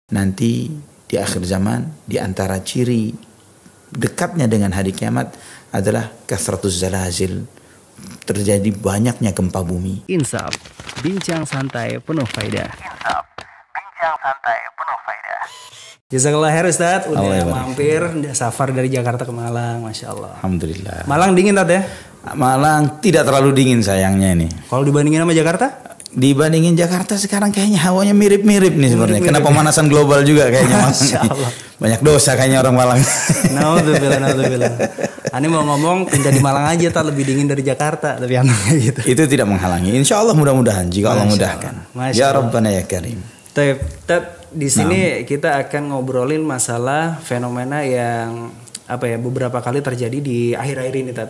Nanti di akhir zaman, di antara ciri dekatnya dengan hari kiamat adalah kasratus zalazil, terjadi banyaknya gempa bumi. Insaf, bincang santai penuh faedah. Jazakallah khair Ustaz, udah mampir, udah safar dari Jakarta ke Malang, Masya Allah. Alhamdulillah. Malang dingin Tad ya? Malang tidak terlalu dingin sayangnya ini. Kalau dibandingin sama Jakarta? Dibandingin Jakarta sekarang kayaknya hawanya mirip-mirip nih sebenarnya. Kena pemanasan global juga kayaknya. Masya Allah. Banyak dosa kayaknya orang Malang. Naudzubillah. Ani mau ngomong kerja di Malang aja tak lebih dingin dari Jakarta, tapi anaknya gitu. Itu tidak menghalangi. Insya Allah mudah-mudahan jika Allah mudahkan. Ya Rabbana ya Karim. Tad, di sini kita akan ngobrolin masalah fenomena yang beberapa kali terjadi di akhir-akhir ini Tad.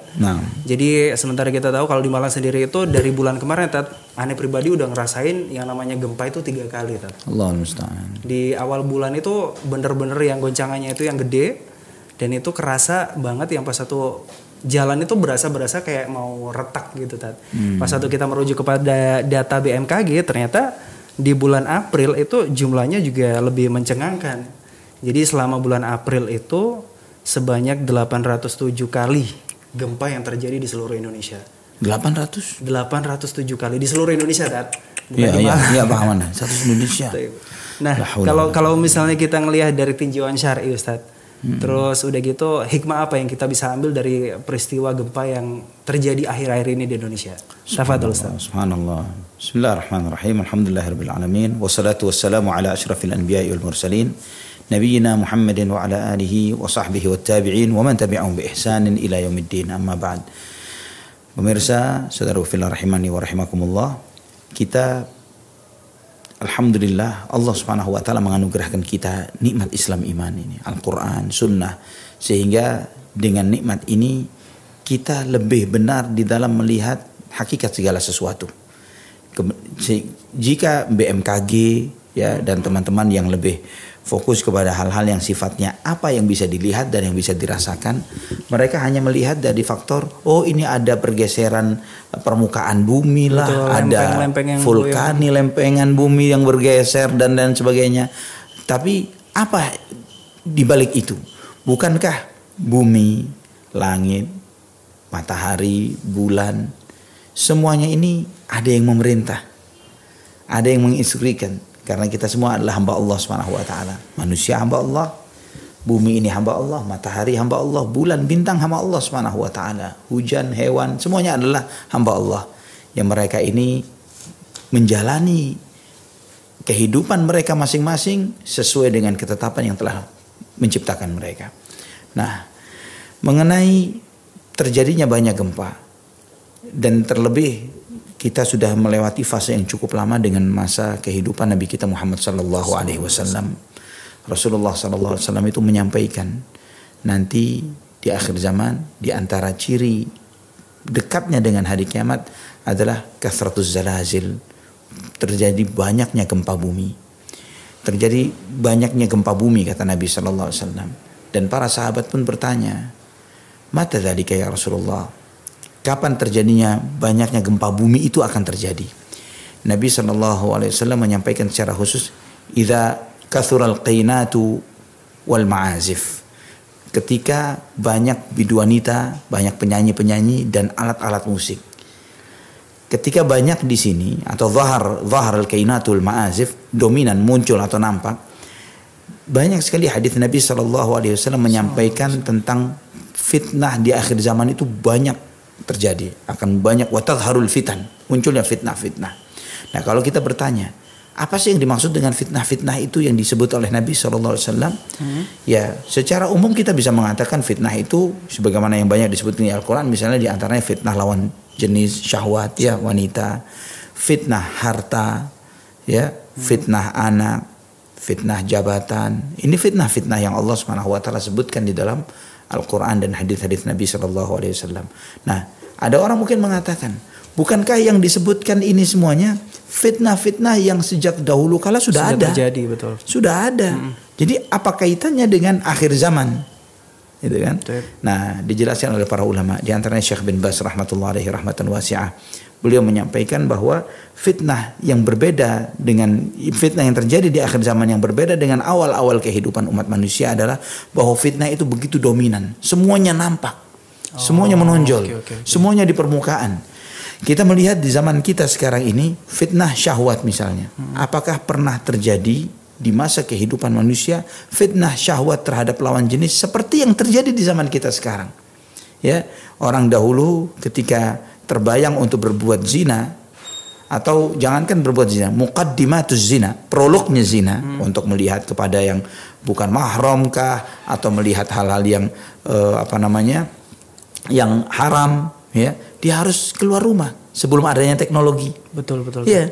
Jadi sementara kita tahu kalau di Malang sendiri itu dari bulan kemarin Tad, Ane pribadi udah ngerasain yang namanya gempa itu 3 kali Tad. Allahul musta'an. Di awal bulan itu bener-bener yang goncangannya itu yang gede dan itu kerasa banget, yang pas satu jalan itu berasa kayak mau retak gitu Tad. Pas satu kita merujuk kepada data BMKG, ternyata di bulan April itu jumlahnya juga lebih mencengangkan. Jadi selama bulan April itu sebanyak 807 kali gempa yang terjadi di seluruh Indonesia. 807 kali di seluruh Indonesia, Tad. Iya, paham Anda. Satu Indonesia. Nah, kalau misalnya kita ngelihat dari tinjauan syar'i Ustaz, terus udah gitu hikmah apa yang kita bisa ambil dari peristiwa gempa yang terjadi akhir-akhir ini di Indonesia? Tafadhol Ustaz. Subhanallah. Bismillahirrahmanirrahim. Alhamdulillahirabbil alamin. Wassalatu wassalamu ala asyrafil anbiya'i wal mursalin. Nabiyina Muhammadin wa ala alihi wa sahbihi wa tabi'in wa man tabi'ahum bi ihsanin ila yaumiddin. Amma ba'd. Pemirsa, saudara fillah rahimani wa rahimakumullah, kita alhamdulillah Allah Subhanahu wa taala menganugerahkan kita nikmat Islam iman ini, Al-Qur'an, sunnah, sehingga dengan nikmat ini kita lebih benar di dalam melihat hakikat segala sesuatu. Jika BMKG ya dan teman-teman yang lebih fokus kepada hal-hal yang sifatnya apa yang bisa dilihat dan yang bisa dirasakan, mereka hanya melihat dari faktor ini ada pergeseran permukaan bumi lah. Betul, ada vulkani, lempengan bumi yang bergeser dan sebagainya. Tapi apa di balik itu? Bukankah bumi, langit, matahari, bulan, semuanya ini ada yang memerintah, ada yang menginstruksikan? Karena kita semua adalah hamba Allah Subhanahu wa taala. Manusia hamba Allah, bumi ini hamba Allah, matahari hamba Allah, bulan, bintang hamba Allah Subhanahu wa taala, hujan, hewan, semuanya adalah hamba Allah. Yang mereka ini menjalani kehidupan mereka masing-masing sesuai dengan ketetapan yang telah menciptakan mereka. Nah, mengenai terjadinya banyak gempa dan terlebih kita sudah melewati fase yang cukup lama dengan masa kehidupan Nabi kita Muhammad sallallahu alaihi wasallam. Rasulullah sallallahu alaihi wasallam itu menyampaikan nanti di akhir zaman di antara ciri dekatnya dengan hari kiamat adalah kasratus zalazil, terjadi banyaknya gempa bumi. Terjadi banyaknya gempa bumi kata Nabi sallallahu alaihi wasallam. Dan para sahabat pun bertanya, "Mata dzalika ya Rasulullah?" Kapan terjadinya banyaknya gempa bumi itu akan terjadi? Nabi SAW menyampaikan secara khusus, idza kathural qainatu wal ma'azif. Ketika banyak biduanita, banyak penyanyi-penyanyi dan alat-alat musik. Ketika banyak di sini atau zahar al-qainatul ma'azif dominan muncul atau nampak, banyak sekali hadis Nabi SAW menyampaikan tentang fitnah di akhir zaman itu banyak terjadi, akan banyak watadharul fitan, munculnya fitnah-fitnah. Nah, kalau kita bertanya, apa sih yang dimaksud dengan fitnah-fitnah itu yang disebut oleh Nabi SAW? Ya, secara umum kita bisa mengatakan fitnah itu sebagaimana yang banyak disebut di Al-Quran, misalnya di antaranya fitnah lawan jenis syahwat, ya, wanita, fitnah harta, ya, fitnah anak, fitnah jabatan. Ini fitnah-fitnah yang Allah SWT sebutkan di dalam Al-Quran dan hadis-hadis Nabi SAW. Nah, ada orang mungkin mengatakan, bukankah yang disebutkan ini semuanya fitnah-fitnah yang sejak dahulu kala sudah ada? Terjadi, betul. Sudah ada. Jadi apa kaitannya dengan akhir zaman? Gitu kan? Betul. Nah, dijelaskan oleh para ulama, di antaranya Syekh bin Baz rahmatullahi alaihi rahmatan wasi'ah, beliau menyampaikan bahwa fitnah yang berbeda dengan fitnah yang terjadi di akhir zaman yang berbeda dengan awal-awal kehidupan umat manusia adalah bahwa fitnah itu begitu dominan, semuanya nampak, semuanya menonjol, semuanya di permukaan. Kita melihat di zaman kita sekarang ini fitnah syahwat misalnya, apakah pernah terjadi di masa kehidupan manusia fitnah syahwat terhadap lawan jenis seperti yang terjadi di zaman kita sekarang? Ya, orang dahulu ketika terbayang untuk berbuat zina, atau jangankan berbuat zina, muqaddimatuz zina, prolognya zina, untuk melihat kepada yang bukan mahram kah, atau melihat hal-hal yang yang haram, ya, dia harus keluar rumah sebelum adanya teknologi. Betul. Ya,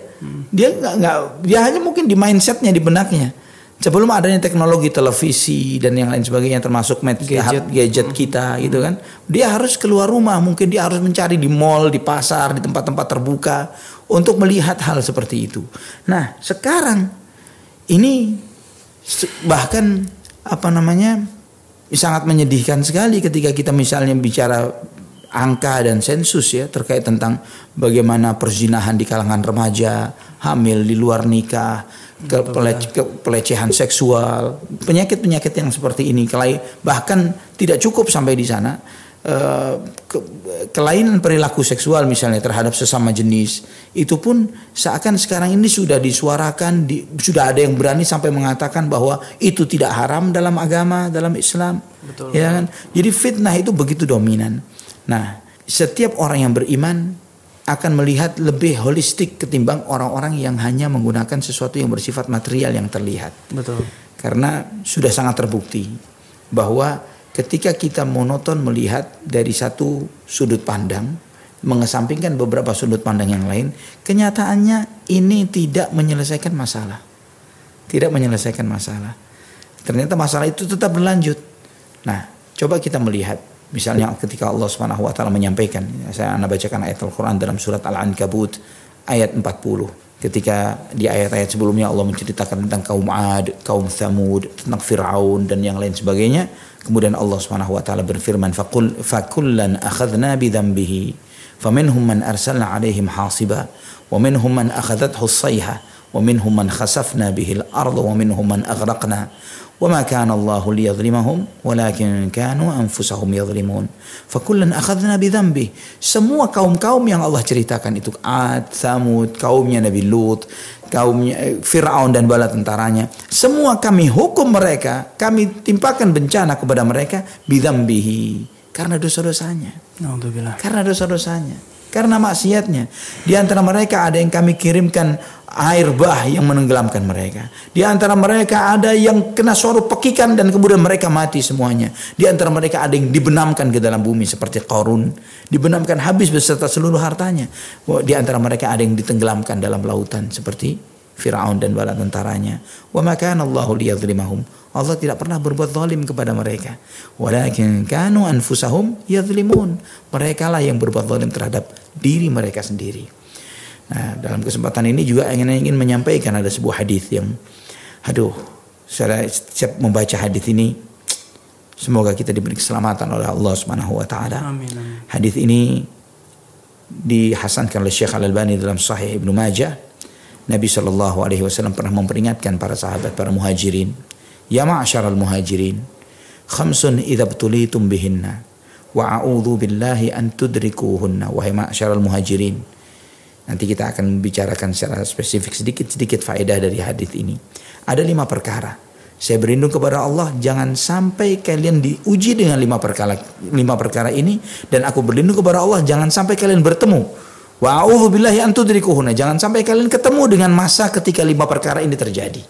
dia hanya mungkin di mindsetnya, di benaknya. Sebelum adanya teknologi televisi dan yang lain sebagainya, termasuk gadget kita gitu kan, dia harus keluar rumah, mungkin dia harus mencari di mall, di pasar, di tempat-tempat terbuka untuk melihat hal seperti itu. Nah, sekarang ini bahkan sangat menyedihkan sekali ketika kita misalnya bicara angka dan sensus ya terkait tentang bagaimana perzinahan di kalangan remaja, hamil di luar nikah, pelecehan seksual, penyakit-penyakit yang seperti ini, bahkan tidak cukup sampai di sana, kelainan perilaku seksual misalnya terhadap sesama jenis, itu pun seakan sekarang ini sudah disuarakan, sudah ada yang berani sampai mengatakan bahwa itu tidak haram dalam agama, dalam Islam. Betul. Ya kan? Jadi fitnah itu begitu dominan. Nah, setiap orang yang beriman akan melihat lebih holistik ketimbang orang-orang yang hanya menggunakan sesuatu yang bersifat material yang terlihat. Betul. Karena sudah sangat terbukti bahwa ketika kita monoton melihat dari satu sudut pandang, mengesampingkan beberapa sudut pandang yang lain, kenyataannya ini tidak menyelesaikan masalah. Tidak menyelesaikan masalah. Ternyata masalah itu tetap berlanjut. Nah, coba kita melihat misalnya ketika Allah Subhanahu wa taala menyampaikan, saya bacakan ayat Al-Qur'an dalam surat Al-Ankabut ayat 40. Ketika di ayat-ayat sebelumnya Allah menceritakan tentang kaum Ad, kaum Tsamud, tentang Fir'aun dan yang lain sebagainya. Kemudian Allah Subhanahu wa taala berfirman, fakullan akhadna bidhanbihi faminhum man arsalna alaihim hasiba wa minhum man akhadathu as-sayha wa minhum man khasafna bihi al-ardh wa minhum man aghraqna وما كان الله ليظلمهم ولكن كانوا أنفسهم يظلمون فكلا أخذنا بذنبه. Semua kaum-kaum yang Allah ceritakan itu, Ad, Tsamud, kaumnya Nabi Lut, kaumnya Fir'aun dan bala tentaranya, semua kami hukum mereka, kami timpakan bencana kepada mereka bidzambihi, karena dosa-dosanya. Karena dosa-dosanya, karena maksiatnya. Di antara mereka ada yang kami kirimkan air bah yang menenggelamkan mereka. Di antara mereka ada yang kena suara pekikan dan kemudian mereka mati semuanya. Di antara mereka ada yang dibenamkan ke dalam bumi seperti Qarun, dibenamkan habis beserta seluruh hartanya. Di antara mereka ada yang ditenggelamkan dalam lautan seperti Fir'aun dan bala tentaranya. Wa ma kana Allahu liyadzlimahum. Allah tidak pernah berbuat zalim kepada mereka. Walakin kanu anfusahum yadzlimun. Mereka lah yang berbuat zalim terhadap diri mereka sendiri. Nah, dalam kesempatan ini juga ingin menyampaikan ada sebuah hadis yang, saya setiap membaca hadis ini, semoga kita diberi keselamatan oleh Allah Subhanahu wa taala. Amin. Hadis ini dihasankan oleh Syekh Al-Albani dalam Sahih Ibnu Majah. Nabi SAW pernah memperingatkan para sahabat, para muhajirin, ya ma'asyaral muhajirin, khamsun idza btulitum bihinna wa a'udzu billahi an tudrikuhunna. Wahai ma'asyaral muhajirin. Nanti kita akan bicarakan secara spesifik sedikit-sedikit faedah dari hadis ini. Ada 5 perkara. Saya berlindung kepada Allah jangan sampai kalian diuji dengan 5 perkara ini, dan aku berlindung kepada Allah jangan sampai kalian bertemu. Wa a'udzu billahi an tudrikuhunna. Jangan sampai kalian ketemu dengan masa ketika 5 perkara ini terjadi.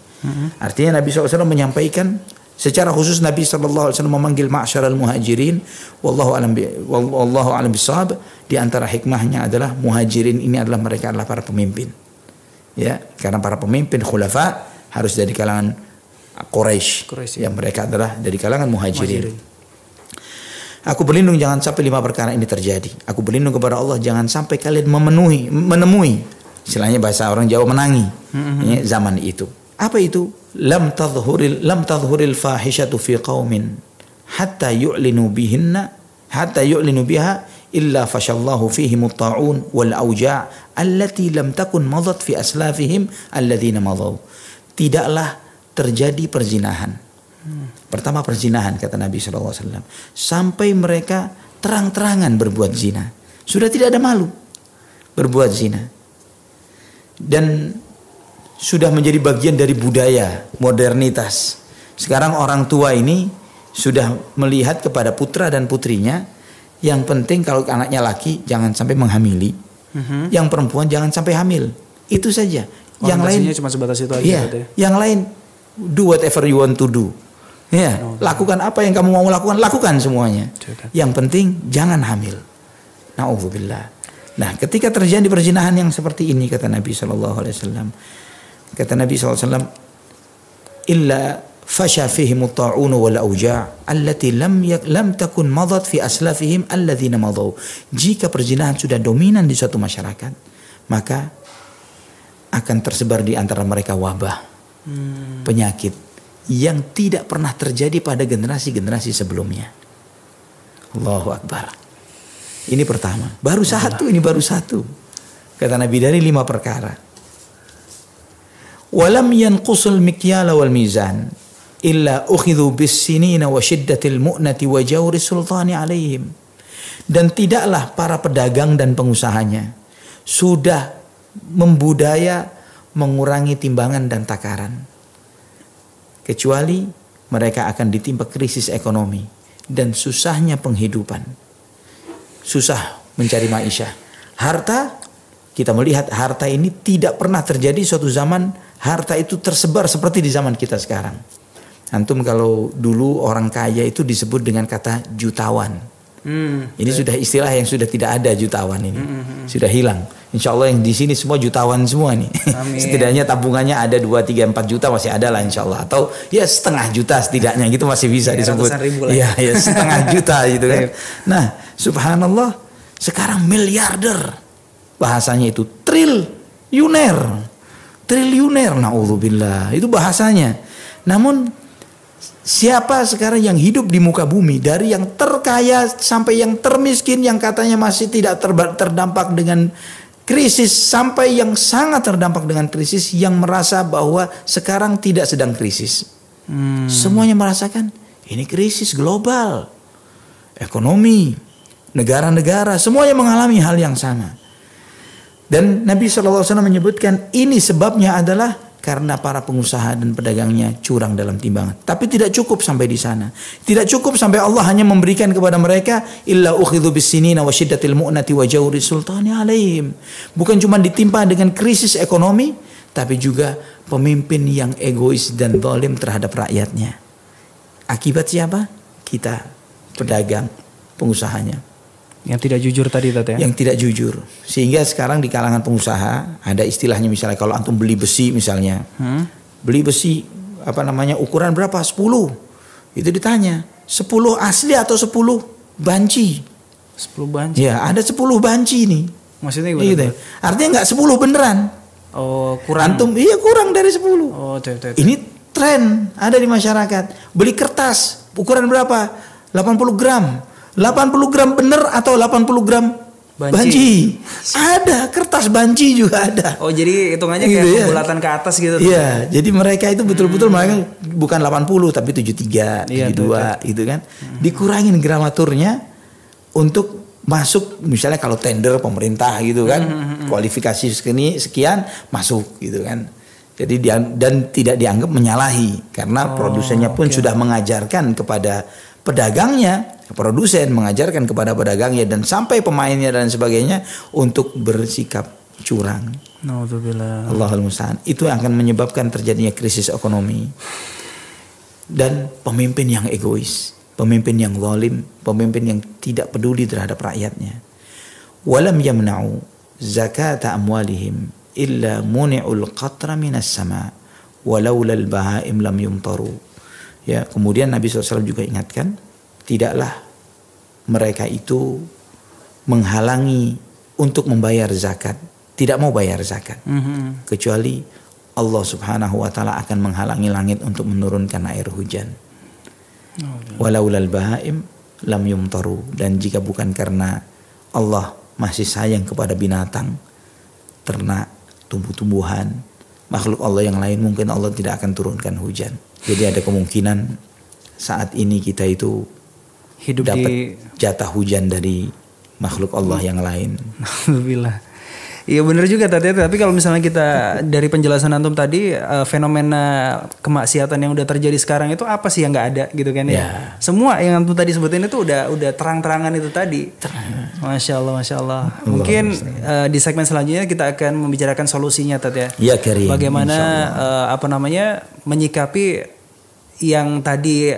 Artinya Nabi SAW menyampaikan secara khusus, Nabi SAW memanggil ma'syaral muhajirin, wallahu alam bisawab. Di antara hikmahnya adalah muhajirin ini mereka adalah para pemimpin. Ya, karena para pemimpin khulafa harus dari kalangan Quraisy. Yang mereka adalah dari kalangan muhajirin. Aku berlindung jangan sampai 5 perkara ini terjadi. Aku berlindung kepada Allah jangan sampai kalian menemui, istilahnya bahasa orang Jawa, menangi zaman itu. Apa itu? Lam tadhhuril fahishatu fi qaumin hatta yu'linu biha illa fashallahu fihim at-ta'un wal auja' allati lam takun madat fi aslafihim alladziina madaw. Tidaklah terjadi perzinahan. Pertama perzinahan kata Nabi SAW. Sampai mereka terang-terangan berbuat zina. Sudah tidak ada malu berbuat zina. Dan sudah menjadi bagian dari budaya modernitas. Sekarang orang tua ini sudah melihat kepada putra dan putrinya, yang penting kalau anaknya laki jangan sampai menghamili. Yang perempuan jangan sampai hamil. Itu saja. Yang lain cuma sebatas itu aja. Iya, yang lain do whatever you want to do. Ya, lakukan apa yang kamu mau lakukan, lakukan semuanya. Yang penting jangan hamil. Na'udzubillah. Nah, ketika terjadi perzinahan yang seperti ini kata Nabi SAW, kata Nabi SAW, illa fasha fihim at-ta'un wal auja' allati lam takun madat fi aslafihim alladziina madaw. Jika perzinahan sudah dominan di suatu masyarakat, maka akan tersebar di antara mereka wabah, penyakit yang tidak pernah terjadi pada generasi-generasi sebelumnya. Allahu Akbar. Ini pertama. Baru satu, ini baru satu. Kata Nabi dari 5 perkara. Walam yanqusul mikyala wal mizan illa ukhidhu bis sinina wa shiddatil mu'nati wa jawri sultani alaihim. Dan tidaklah para pedagang dan pengusahanya sudah membudaya mengurangi timbangan dan takaran, kecuali mereka akan ditimpa krisis ekonomi dan susahnya penghidupan, susah mencari maisha. Harta, kita melihat harta ini tidak pernah terjadi suatu zaman harta itu tersebar seperti di zaman kita sekarang. Antum kalau dulu orang kaya itu disebut dengan kata jutawan. Ini sudah istilah yang sudah tidak ada, jutawan ini. Sudah hilang. Insya Allah yang di sini semua jutawan semua nih. Setidaknya tabungannya ada 2, 3, 4 juta masih ada lah insya Allah. Atau ya setengah juta setidaknya gitu masih bisa disebut. Iya, ya setengah juta gitu kan. Nah, subhanallah, sekarang miliarder. Bahasanya itu triliuner. Triliuner, na'udzubillah. Itu bahasanya. Namun siapa sekarang yang hidup di muka bumi, dari yang terkaya sampai yang termiskin, yang katanya masih tidak terdampak dengan krisis, sampai yang sangat terdampak dengan krisis, yang merasa bahwa sekarang tidak sedang krisis. Semuanya merasakan ini krisis global, ekonomi, negara-negara semuanya mengalami hal yang sama. Dan Nabi SAW menyebutkan ini sebabnya adalah karena para pengusaha dan pedagangnya curang dalam timbangan. Tapi tidak cukup sampai di sana. Tidak cukup sampai Allah hanya memberikan kepada mereka illa ukhidhu bis-sinina wa shiddatil mu'nati wa jawri sultani alaihim. Bukan cuma ditimpa dengan krisis ekonomi, tapi juga pemimpin yang egois dan zalim terhadap rakyatnya. Akibat siapa? Kita, pedagang, pengusahanya. Yang tidak jujur tadi ya? Yang tidak jujur. Sehingga sekarang di kalangan pengusaha ada istilahnya, misalnya kalau antum beli besi misalnya. Beli besi ukuran berapa? 10. Itu ditanya, 10 asli atau 10 banci? 10 banci. Ya, ada 10 banci nih. Maksudnya gimana? Gitu. Artinya enggak 10 beneran. Oh, kurang. Antum kurang dari 10. Oh, Ini tren ada di masyarakat. Beli kertas ukuran berapa? 80 gram. 80 gram bener atau 80 gram banci? Ada, kertas banci juga ada. Oh, jadi hitungannya kayak gitu, pembulatan ke atas gitu. Iya, jadi mereka itu betul-betul mereka bukan 80 tapi 73, 72 gitu kan. Dikurangin gramaturnya untuk masuk, misalnya kalau tender pemerintah gitu kan. Kualifikasi sekian masuk gitu kan. Jadi dan tidak dianggap menyalahi karena produsennya pun sudah mengajarkan kepada pedagangnya, produsen mengajarkan kepada pedagangnya dan sampai pemainnya dan sebagainya untuk bersikap curang. Naudzubillah. Allahul musta'an. Itu yang akan menyebabkan terjadinya krisis ekonomi. Dan pemimpin yang egois, pemimpin yang zalim, pemimpin yang tidak peduli terhadap rakyatnya. Walam yamna'u zakata amwalihim illa muni'ul qatra minas sama walaula al-bahaim lam yumtaru. Ya, kemudian Nabi SAW juga ingatkan, tidaklah mereka itu menghalangi untuk membayar zakat, tidak mau bayar zakat, kecuali Allah Subhanahu wa taala akan menghalangi langit untuk menurunkan air hujan. Walaulal bahaim lam yumtaru, dan jika bukan karena Allah masih sayang kepada binatang, ternak, tumbuh-tumbuhan, makhluk Allah yang lain, mungkin Allah tidak akan turunkan hujan. Jadi ada kemungkinan saat ini kita itu Hidup dapat jatah hujan dari makhluk Allah yang lain. Alhamdulillah. Iya benar juga tadi. Tapi kalau misalnya kita dari penjelasan antum tadi, fenomena kemaksiatan yang udah terjadi sekarang itu apa sih yang nggak ada gitu kan ya? Semua yang antum tadi sebutin itu udah terang-terangan itu tadi. Masya Allah, masya Allah. Mungkin di segmen selanjutnya kita akan membicarakan solusinya tadi ya. Ya, Karim. Bagaimana menyikapi yang tadi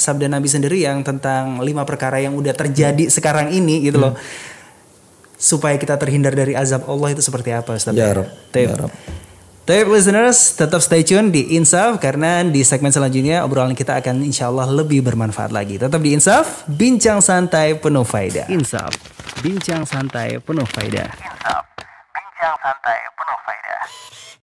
sabda Nabi sendiri yang tentang 5 perkara yang udah terjadi sekarang ini gitu loh. Supaya kita terhindar dari azab Allah itu seperti apa, Ustaz? Ya Rabb. Tapi listeners, tetap stay tune di Insaf karena di segmen selanjutnya obrolan kita akan insya Allah lebih bermanfaat lagi. Tetap di Insaf, bincang santai penuh faedah. Insaf, bincang santai penuh faedah. Insaf, bincang santai penuh faedah.